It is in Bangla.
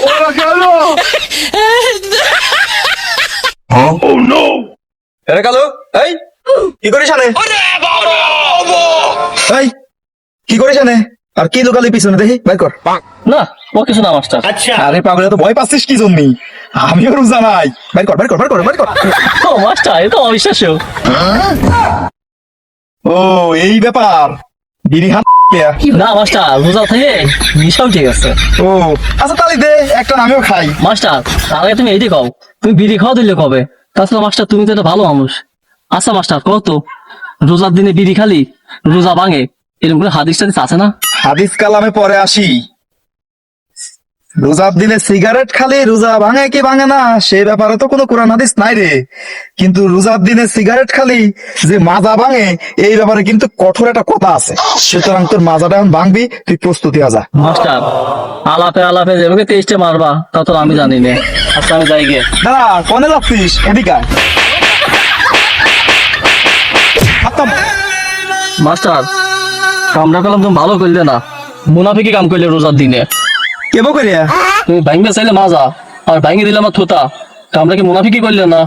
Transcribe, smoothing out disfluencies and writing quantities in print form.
ওরা গেল। এরে কালো, এই কি করিস আনে? এই কি করিস আনে? আর কি দোকালি পিছনে দেখি বাইর কর। না ও কিছু না মাস্টার। আরে পাগলে তো ভয় পাচ্ছিস কি জন্যই? আমিও রোজা নাই। বাইর কর বাইর কর বাইর কর বাইর কর। ও মাস্টার এ তো অবিশ্বাস্য। ও এই ব্যাপার, বিড়ি খান না মাস্টার রোজা থেকে মিশাও ঠিক আছে। ও আচ্ছা তাহলে দে একটা আমিও খাই। মাস্টার আগে তুমি এইটি খাও, তুমি বিড়ি খাওয়া দিলে কবে? তাছাড়া মাস্টার তুমি তো একটা ভালো মানুষ। আচ্ছা মাস্টার কত রোজার দিনে বিড়ি খালি রোজা ভাঙে, এরকম করে হাদিস টাদিস আছে না? হাদিস কালামে পরে আসি। রোজার দিনে সিগারেট খালি রোজা ভাঙে কি ভাঙে না সে ব্যাপারে তো কোনো কোরআন হাদিস নাই রে, কিন্তু রোজার দিনে সিগারেট খালি যে মাজা ভাঙে এই ব্যাপারে কিন্তু কঠোর একটা কথা আছে। সুতরাং তোর মাজাটা এখন ভাঙবি, তুই প্রস্তুতি আজা। মাস্টার আলাপে আলাপে যেভাবে তেইশটা মারবা তা তো আমি জানি না। আচ্ছা আমি যাই গে। দাঁড়া কনে যাচ্ছিস? এদিকে আয়। মাস্টার কামরা কালাম তুমি ভালো করলে না, মুনাফিকি কাম করলে রোজার দিনে। কেবো করিয়া তুমি ভাঙবে চাইলে মাজা আর ভাঙে দিলে আমার থোতা, কামরা কি মুনাফিকি করলে না?